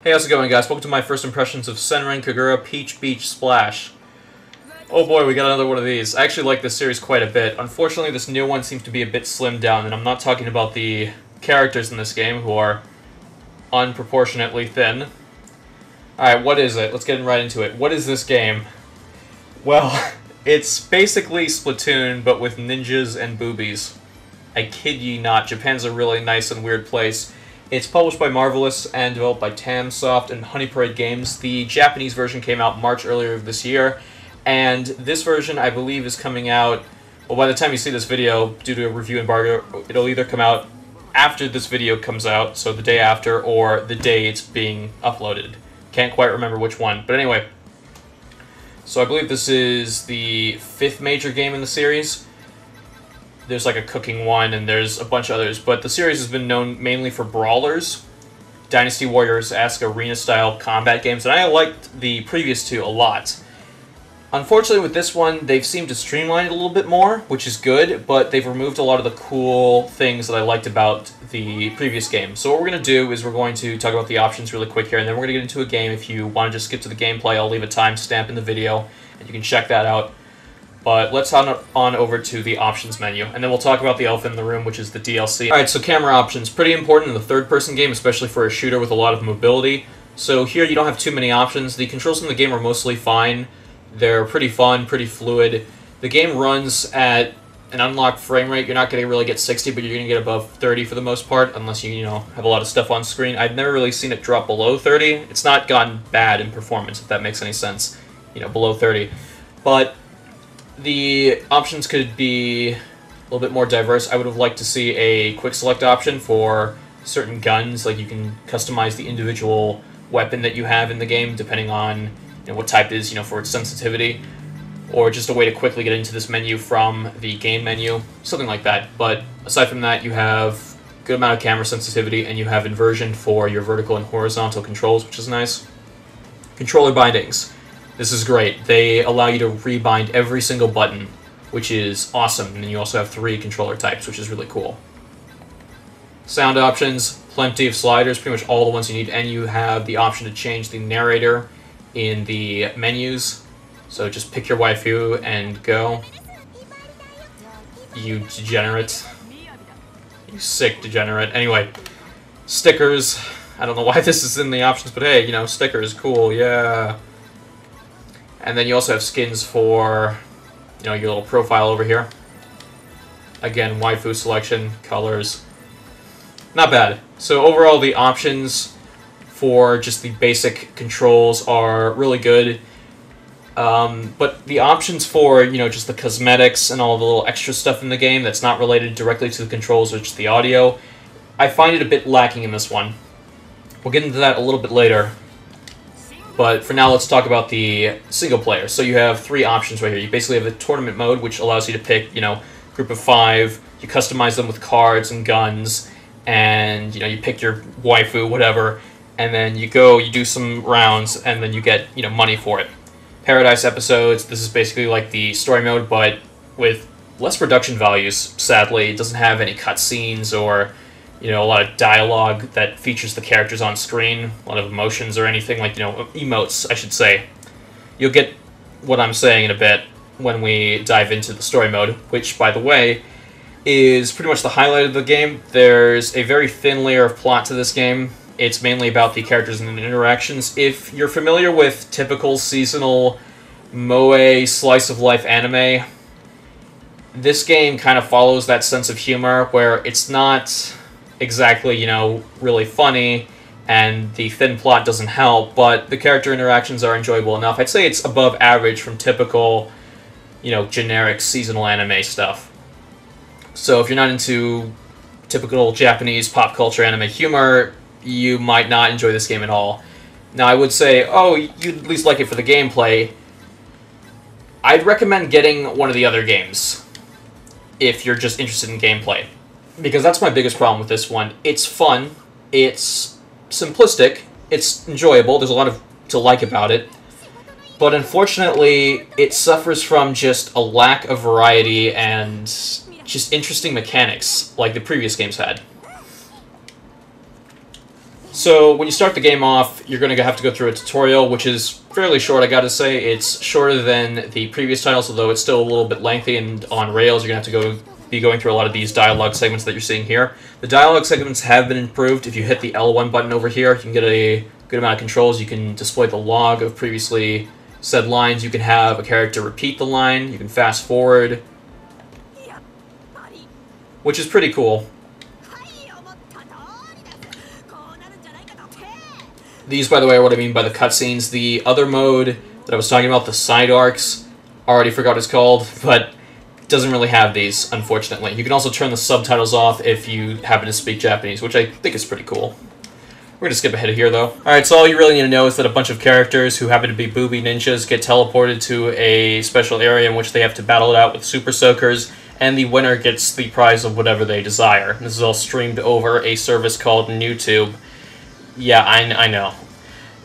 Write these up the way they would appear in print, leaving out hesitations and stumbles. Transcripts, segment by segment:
Hey, how's it going, guys? Welcome to my first impressions of Senran, Kagura, Peach Beach Splash. Oh boy, we got another one of these. I actually like this series quite a bit. Unfortunately, this new one seems to be a bit slimmed down, and I'm not talking about the characters in this game, who are unproportionately thin. Alright, what is it? Let's get right into it. What is this game? Well, it's basically Splatoon, but with ninjas and boobies. I kid ye not, Japan's a really nice and weird place. It's published by Marvelous and developed by Tamsoft and Honey Parade Games. The Japanese version came out March earlier this year, and this version, I believe, is coming out, well, by the time you see this video, due to a review embargo, it'll either come out after this video comes out, so the day after, or the day it's being uploaded. Can't quite remember which one, but anyway. So I believe this is the 5th major game in the series. There's like a cooking one, and there's a bunch of others, but the series has been known mainly for brawlers, Dynasty Warriors-esque arena-style combat games, and I liked the previous two a lot. Unfortunately, with this one, they've seemed to streamline it a little bit more, which is good, but they've removed a lot of the cool things that I liked about the previous game. So what we're going to do is we're going to talk about the options really quick here, and then we're going to get into a game. If you want to just skip to the gameplay, I'll leave a timestamp in the video, and you can check that out. But let's on over to the options menu, and then we'll talk about the elephant in the room, which is the DLC. Alright, so camera options. Pretty important in the third-person game, especially for a shooter with a lot of mobility. So here you don't have too many options. The controls in the game are mostly fine. They're pretty fun, pretty fluid. The game runs at an unlocked frame rate. You're not going to really get 60, but you're going to get above 30 for the most part, unless you have a lot of stuff on screen. I've never really seen it drop below 30. It's not gotten bad in performance, if that makes any sense, below 30. But the options could be a little bit more diverse. I would have liked to see a quick select option for certain guns, like you can customize the individual weapon that you have in the game, depending on what type it is, for its sensitivity, or just a way to quickly get into this menu from the game menu, something like that. But aside from that, you have a good amount of camera sensitivity, and you have inversion for your vertical and horizontal controls, which is nice. Controller bindings. This is great. They allow you to rebind every single button, which is awesome, and then you also have 3 controller types, which is really cool. Sound options, plenty of sliders, pretty much all the ones you need, and you have the option to change the narrator in the menus. So just pick your waifu and go. You degenerate. You sick degenerate. Anyway, stickers. I don't know why this is in the options, but hey, stickers, cool, yeah. And then you also have skins for, your little profile over here. Again, waifu selection, colors. Not bad. So overall, the options for just the basic controls are really good. But the options for, just the cosmetics and all the little extra stuff in the game that's not related directly to the controls or just the audio, I find it a bit lacking in this one. We'll get into that a little bit later. But for now, let's talk about the single player. So you have 3 options right here. You basically have the tournament mode, which allows you to pick, group of 5. You customize them with cards and guns, and you pick your waifu, whatever, and then you do some rounds, and then you get money for it. Paradise episodes. This is basically like the story mode, but with less production values. Sadly, it doesn't have any cutscenes or a lot of dialogue that features the characters on screen, a lot of emotions or anything like, emotes, I should say. You'll get what I'm saying in a bit when we dive into the story mode, which, by the way, is pretty much the highlight of the game. There's a very thin layer of plot to this game. It's mainly about the characters and the interactions. If you're familiar with typical seasonal moe slice-of-life anime, this game kind of follows that sense of humor where it's not exactly, really funny, and the thin plot doesn't help, but the character interactions are enjoyable enough. I'd say it's above average from typical, generic seasonal anime stuff. So if you're not into typical Japanese pop culture anime humor, you might not enjoy this game at all. Now, I would say, oh, you'd at least like it for the gameplay. I'd recommend getting one of the other games if you're just interested in gameplay, because that's my biggest problem with this one. It's fun, it's simplistic, it's enjoyable, there's a lot to like about it, but unfortunately, it suffers from just a lack of variety and just interesting mechanics, like the previous games had. So when you start the game off, you're going to have to go through a tutorial, which is fairly short, I gotta say. It's shorter than the previous titles, although it's still a little bit lengthy, and on rails you're going to have to be going through a lot of these dialogue segments that you're seeing here. The dialogue segments have been improved. If you hit the L1 button over here, you can get a good amount of controls. You can display the log of previously said lines. You can have a character repeat the line. You can fast forward, which is pretty cool. These, by the way, are what I mean by the cutscenes. The other mode that I was talking about, the side arcs, already forgot what it's called, but it doesn't really have these, unfortunately. You can also turn the subtitles off if you happen to speak Japanese, which I think is pretty cool. We're going to skip ahead of here, though. Alright, so all you really need to know is that a bunch of characters who happen to be booby ninjas get teleported to a special area in which they have to battle it out with super soakers, and the winner gets the prize of whatever they desire. This is all streamed over a service called NewTube. Yeah, I know.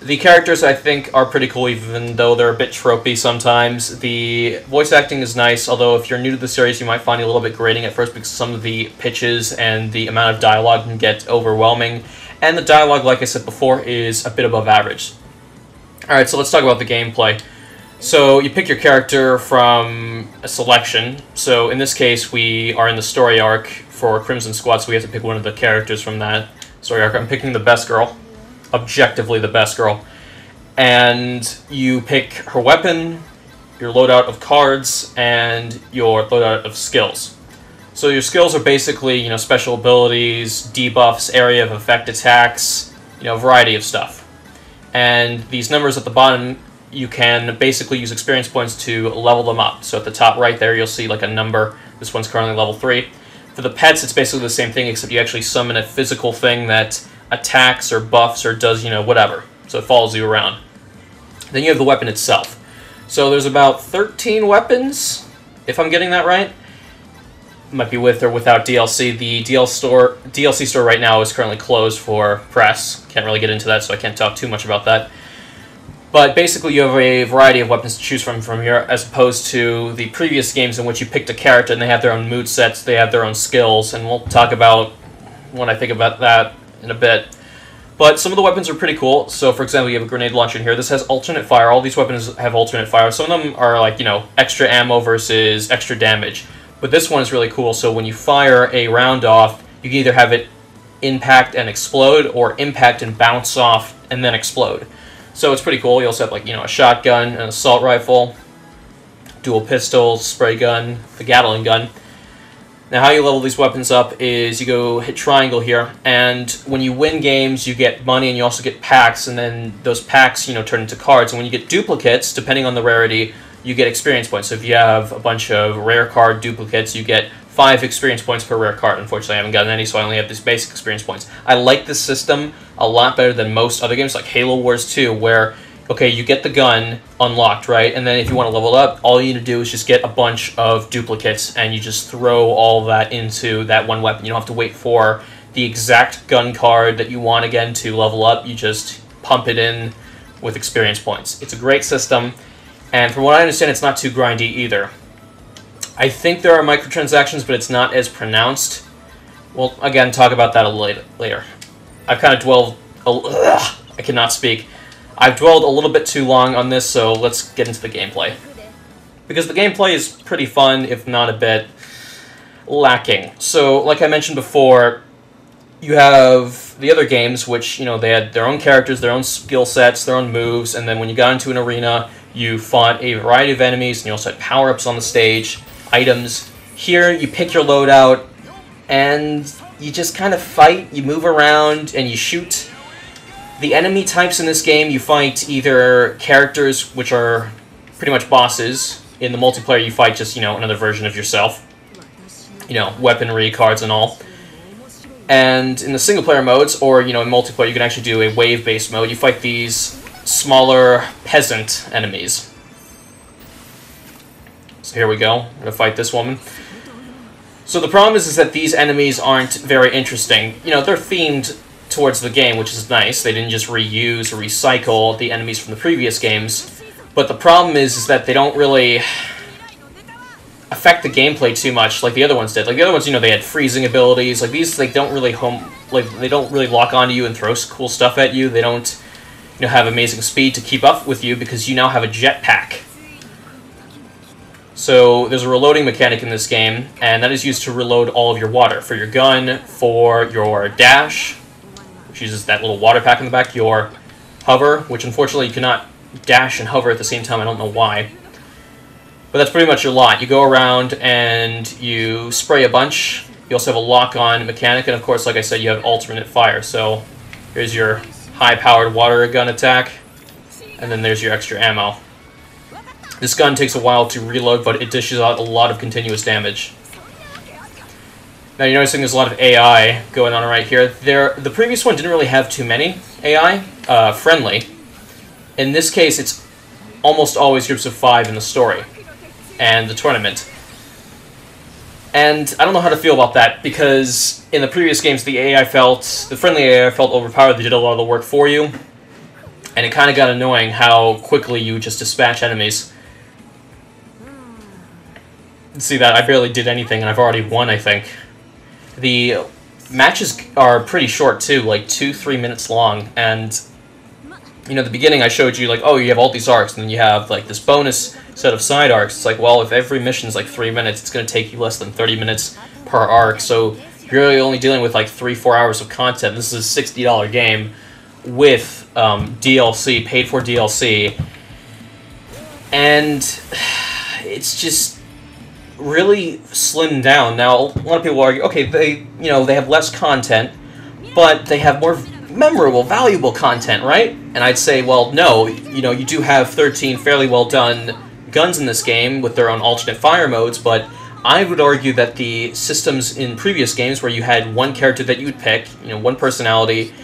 The characters, I think, are pretty cool, even though they're a bit tropey sometimes. The voice acting is nice, although if you're new to the series, you might find it a little bit grating at first because some of the pitches and the amount of dialogue can get overwhelming. And the dialogue, like I said before, is a bit above average. Alright, so let's talk about the gameplay. So you pick your character from a selection. So in this case, we are in the story arc for Crimson Squad, so we have to pick one of the characters from that story arc. I'm picking the best girl. Objectively the best girl. And you pick her weapon, your loadout of cards, and your loadout of skills. So your skills are basically, you know, special abilities, debuffs, area of effect attacks, you know, a variety of stuff. And these numbers at the bottom, you can basically use experience points to level them up. So at the top right there, you'll see like a number. This one's currently level 3. For the pets, it's basically the same thing, except you actually summon a physical thing that attacks or buffs or does, you know, whatever. So it follows you around. Then you have the weapon itself. So there's about 13 weapons, if I'm getting that right. Might be with or without DLC. The DLC store right now is currently closed for press. Can't really get into that, so I can't talk too much about that. But basically you have a variety of weapons to choose from here, as opposed to the previous games in which you picked a character and they have their own mood sets, they have their own skills, and we'll talk about when I think about that in a bit. But some of the weapons are pretty cool. So, for example, you have a grenade launcher in here. This has alternate fire. All these weapons have alternate fire. Some of them are like, you know, extra ammo versus extra damage. But this one is really cool. So when you fire a round off, you can either have it impact and explode, or impact and bounce off and then explode. So it's pretty cool. You also have, like, you know, a shotgun, an assault rifle, dual pistols, spray gun, the Gatling gun. Now, how you level these weapons up is you go hit triangle here, and when you win games, you get money, and you also get packs, and then those packs, you know, turn into cards. And when you get duplicates, depending on the rarity, you get experience points. So if you have a bunch of rare card duplicates, you get 5 experience points per rare card. Unfortunately, I haven't gotten any, so I only have these basic experience points. I like this system a lot better than most other games, like Halo Wars 2, where, okay, you get the gun unlocked, right? And then if you want to level it up, all you need to do is just get a bunch of duplicates, and you just throw all that into that one weapon. You don't have to wait for the exact gun card that you want again to level up. You just pump it in with experience points. It's a great system, and from what I understand, it's not too grindy either. I think there are microtransactions, but it's not as pronounced. We'll, again, talk about that a little later. I've kind of dwelled... I cannot speak. I've dwelled a little bit too long on this, so let's get into the gameplay. Because the gameplay is pretty fun, if not a bit lacking. So, like I mentioned before, you have the other games, which, you know, they had their own characters, their own skill sets, their own moves, and then when you got into an arena, you fought a variety of enemies, and you also had power-ups on the stage, items. Here, you pick your loadout, and you just kind of fight, you move around, and you shoot. The enemy types in this game, you fight either characters, which are pretty much bosses. In the multiplayer, you fight just, you know, another version of yourself. You know, weaponry, cards, and all. And in the single-player modes, or, you know, in multiplayer, you can actually do a wave-based mode. You fight these smaller peasant enemies. So here we go. I'm going to fight this woman. So the problem is that these enemies aren't very interesting. You know, they're themed towards the game, which is nice. They didn't just reuse or recycle the enemies from the previous games. But the problem is that they don't really... affect the gameplay too much like the other ones did. Like the other ones, you know, they had freezing abilities. Like these, they don't really they don't really lock onto you and throw cool stuff at you. They don't, you know, have amazing speed to keep up with you because you now have a jetpack. So there's a reloading mechanic in this game, and that is used to reload all of your water for your gun, for your dash, which uses that little water pack in the back, your hover, which unfortunately you cannot dash and hover at the same time. I don't know why. But that's pretty much your lot. You go around and you spray a bunch. You also have a lock-on mechanic, and of course, like I said, you have alternate fire. So here's your high-powered water gun attack, and then there's your extra ammo. This gun takes a while to reload, but it dishes out a lot of continuous damage. Now you're noticing there's a lot of AI going on right here. The previous one didn't really have too many AI friendly. In this case, it's almost always groups of 5 in the story and the tournament. And I don't know how to feel about that, because in the previous games, the friendly AI felt overpowered. They did a lot of the work for you, and it kind of got annoying how quickly you just dispatch enemies. See that? I barely did anything, and I've already won, I think. The matches are pretty short, too, like 2-3 minutes long, and you know, at the beginning I showed you, like, oh, you have all these arcs, and then you have, like, this bonus set of side arcs. It's like, well, if every mission's, like, 3 minutes, it's going to take you less than 30 minutes per arc, so you're really only dealing with, like, 3-4 hours of content. This is a $60 game with DLC, paid-for DLC, and it's just really slimmed down. Now, a lot of people argue, okay, they have less content, but they have more memorable, valuable content, right? And I'd say, well, no, you know, you do have 13 fairly well done guns in this game with their own alternate fire modes, but I would argue that the systems in previous games where you had one character that you would pick, you know, one personality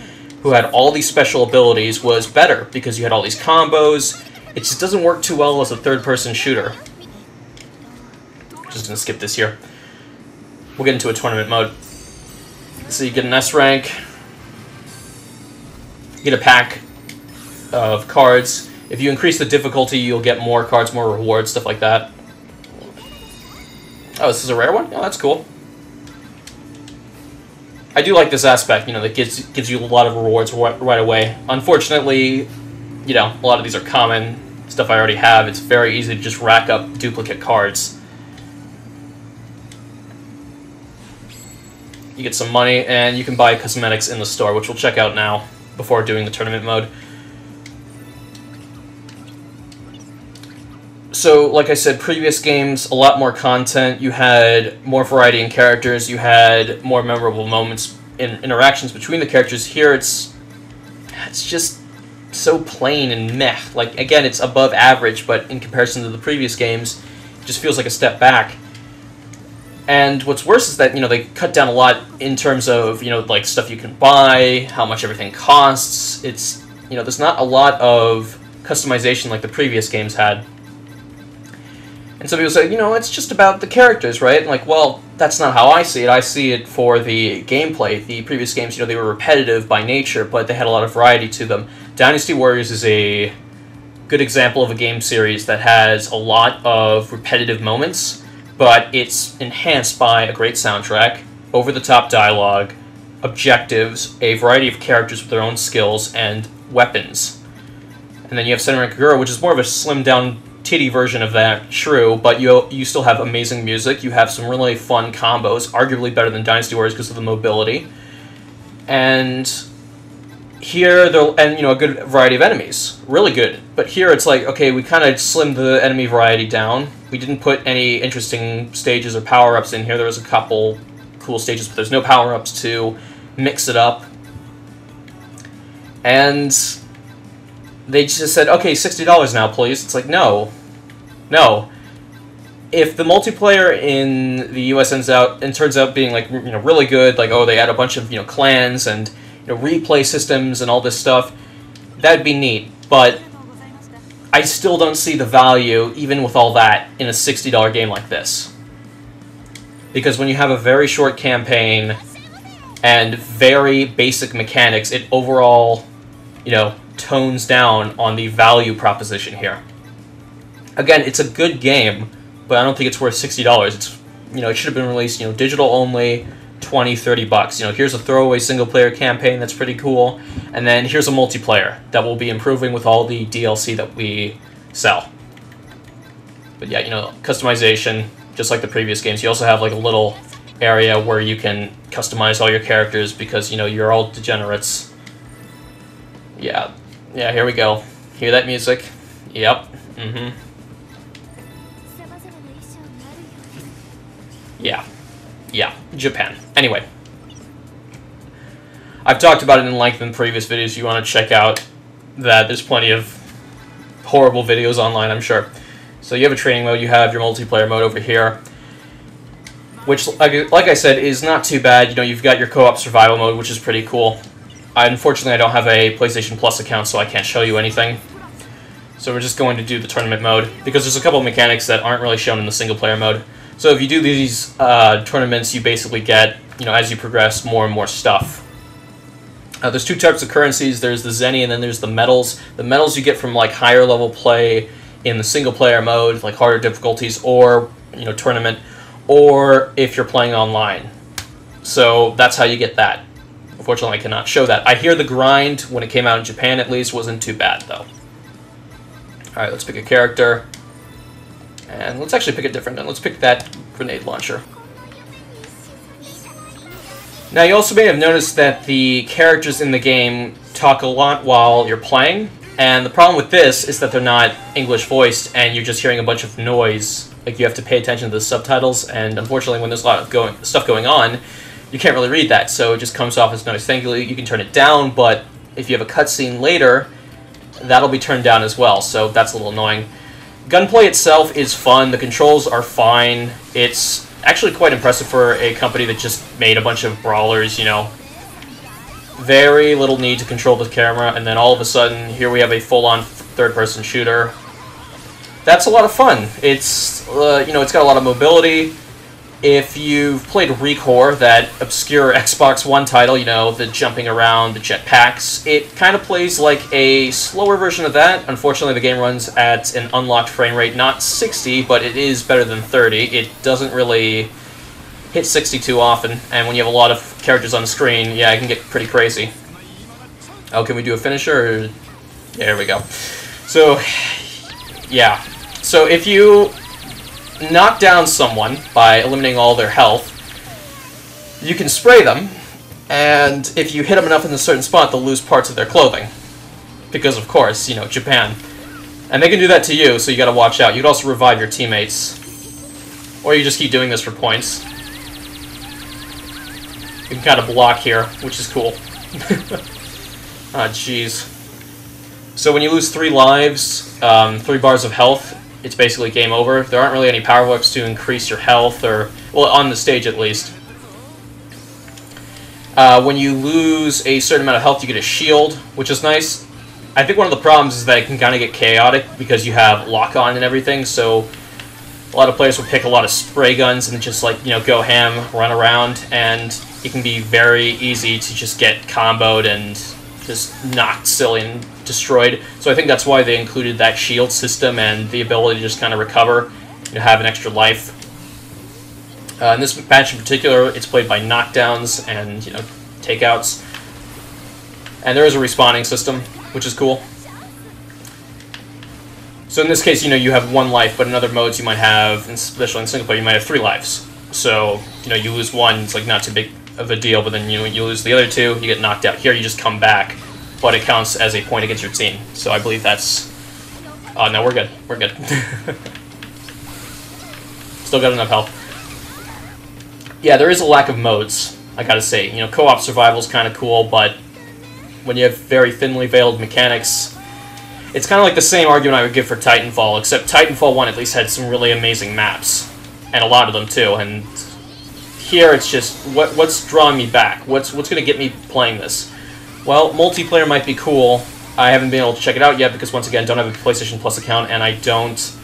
who had all these special abilities was better, because you had all these combos. It just doesn't work too well as a third-person shooter. Just gonna skip this here. We'll get into a tournament mode. So you get an S rank. You get a pack of cards. If you increase the difficulty, you'll get more cards, more rewards, stuff like that. Oh, this is a rare one? Oh, that's cool. I do like this aspect, you know, that gives you a lot of rewards right away. Unfortunately, you know, a lot of these are common stuff I already have. It's very easy to just rack up duplicate cards. You get some money, and you can buy cosmetics in the store, which we'll check out now before doing the tournament mode. So, like I said, previous games, a lot more content. You had more variety in characters. You had more memorable moments in interactions between the characters. Here, it's just so plain and meh. Like, again, it's above average, but in comparison to the previous games, it just feels like a step back. And what's worse is that, you know, they cut down a lot in terms of, you know, like, stuff you can buy, how much everything costs. It's, you know, there's not a lot of customization like the previous games had. And some people say, you know, it's just about the characters, right? And like, well, that's not how I see it. I see it for the gameplay. The previous games, you know, they were repetitive by nature, but they had a lot of variety to them. Dynasty Warriors is a good example of a game series that has a lot of repetitive moments, but it's enhanced by a great soundtrack, over-the-top dialogue, objectives, a variety of characters with their own skills, and weapons. And then you have Senran Kagura, which is more of a slimmed-down, titty version of that, true, but you still have amazing music. You have some really fun combos, arguably better than Dynasty Warriors because of the mobility. And here, and you know, a good variety of enemies, really good. But here it's like, okay, we kind of slimmed the enemy variety down. We didn't put any interesting stages or power-ups in here. There was a couple cool stages, but there's no power-ups to mix it up. And they just said, okay, $60 now, please. It's like, no. No. If the multiplayer in the US turns out being, like, you know, really good, like, oh, they add a bunch of, you know, clans and, you know, replay systems and all this stuff, that'd be neat. But I still don't see the value, even with all that, in a $60 game like this. Because when you have a very short campaign and very basic mechanics, it overall, you know, tones down on the value proposition here. Again, it's a good game, but I don't think it's worth $60. It's, you know, it should have been released, you know, digital only, 20, 30 bucks. You know, here's a throwaway single-player campaign that's pretty cool, and then here's a multiplayer that will be improving with all the DLC that we sell. But yeah, you know, customization, just like the previous games. You also have like a little area where you can customize all your characters because, you know, you're all degenerates. Yeah, here we go. Hear that music? Yep. Yeah, Japan. Anyway. I've talked about it in length in previous videos. You want to check out that. There's plenty of horrible videos online, I'm sure. So you have a training mode, you have your multiplayer mode over here, which, like I said, is not too bad. You know, you've got your co-op survival mode, which is pretty cool. Unfortunately, I don't have a PlayStation Plus account, so I can't show you anything. So we're just going to do the tournament mode, because there's a couple of mechanics that aren't really shown in the single-player mode. So if you do these tournaments, you basically get, you know, as you progress, more and more stuff. There's two types of currencies. There's the Zenny, and then there's the medals. The medals you get from, like, higher-level play in the single-player mode, like harder difficulties, or, you know, tournament, or if you're playing online. So that's how you get that. Unfortunately, I cannot show that. I hear the grind, when it came out in Japan at least, wasn't too bad, though. Alright, let's pick a character. And let's actually pick a different one. Let's pick that grenade launcher. Now, you also may have noticed that the characters in the game talk a lot while you're playing, and the problem with this is that they're not English voiced, and you're just hearing a bunch of noise. Like, you have to pay attention to the subtitles, and unfortunately, when there's a lot of stuff going on, you can't really read that, so it just comes off as noise. Thankfully, you can turn it down, but if you have a cutscene later, that'll be turned down as well, so that's a little annoying. Gunplay itself is fun, the controls are fine, it's actually quite impressive for a company that just made a bunch of brawlers, you know. Very little need to control the camera, and then all of a sudden, here we have a full-on third-person shooter. That's a lot of fun. It's, you know, it's got a lot of mobility. If you've played Recore, that obscure Xbox One title, you know, the jumping around, the jetpacks, it kind of plays like a slower version of that. Unfortunately, the game runs at an unlocked frame rate, not 60, but it is better than 30. It doesn't really hit 60 too often, and when you have a lot of characters on the screen, yeah, it can get pretty crazy. Oh, can we do a finisher? Yeah, there we go. So, yeah. So if you knock down someone by eliminating all their health, you can spray them, and if you hit them enough in a certain spot, they'll lose parts of their clothing. Because, of course, you know, Japan. And they can do that to you, so you gotta watch out. You can also revive your teammates. Or you just keep doing this for points. You can kind of block here, which is cool. Ah, jeez. So when you lose 3 lives, 3 bars of health, it's basically game over. There aren't really any power-ups to increase your health, or, well, on the stage at least. When you lose a certain amount of health, you get a shield, which is nice. I think one of the problems is that it can kind of get chaotic because you have lock-on and everything, so a lot of players will pick a lot of spray guns and just, like, you know, go ham, run around, and it can be very easy to just get comboed and just knocked silly and destroyed. So I think that's why they included that shield system and the ability to just kind of recover, you know, have an extra life. In this match in particular, it's played by knockdowns and, you know, takeouts. And there is a respawning system, which is cool. So in this case, you know, you have 1 life, but in other modes you might have, especially in single player, you might have 3 lives. So, you know, you lose 1, it's like not too big of a deal, but then, you know, you lose the other 2, you get knocked out. Here you just come back, but it counts as a point against your team. So I believe that's... Oh, no, we're good. We're good. Still got enough health. Yeah, there is a lack of modes, I gotta say. You know, co-op survival is kind of cool, but when you have very thinly veiled mechanics, it's kind of like the same argument I would give for Titanfall, except Titanfall 1 at least had some really amazing maps. And a lot of them, too, and here it's just, what's drawing me back? What's going to get me playing this? Well, multiplayer might be cool. I haven't been able to check it out yet because, once again, I don't have a PlayStation Plus account, and I don't...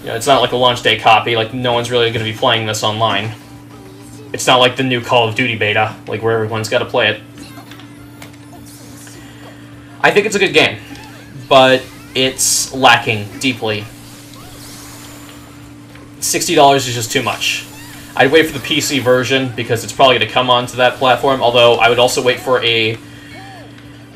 You know, it's not like a launch day copy, like, no one's really going to be playing this online. It's not like the new Call of Duty beta, like, where everyone's got to play it. I think it's a good game, but it's lacking deeply. $60 is just too much. I'd wait for the PC version, because it's probably going to come onto that platform, although I would also wait for a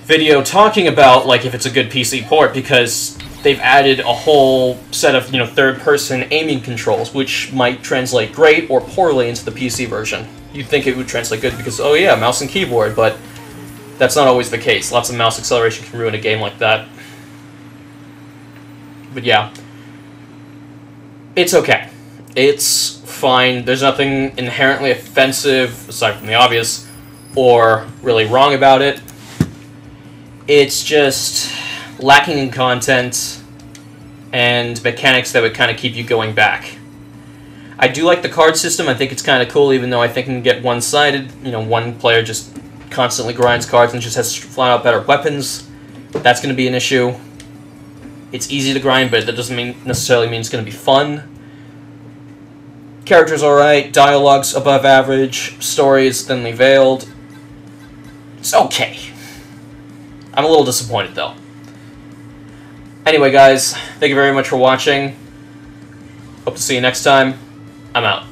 video talking about, like, if it's a good PC port, because they've added a whole set of, third-person aiming controls, which might translate great or poorly into the PC version. You'd think it would translate good because, oh yeah, mouse and keyboard, but that's not always the case. Lots of mouse acceleration can ruin a game like that. But yeah. It's okay. It's fine. There's nothing inherently offensive, aside from the obvious, or really wrong about it. It's just lacking in content and mechanics that would kind of keep you going back. I do like the card system. I think it's kind of cool, even though I think it can get one-sided. One player just constantly grinds cards and just has flat-out better weapons. That's going to be an issue. It's easy to grind, but that doesn't necessarily mean it's going to be fun. Characters alright, dialogue's above average, story is thinly veiled. It's okay. I'm a little disappointed, though. Anyway, guys, thank you very much for watching. Hope to see you next time. I'm out.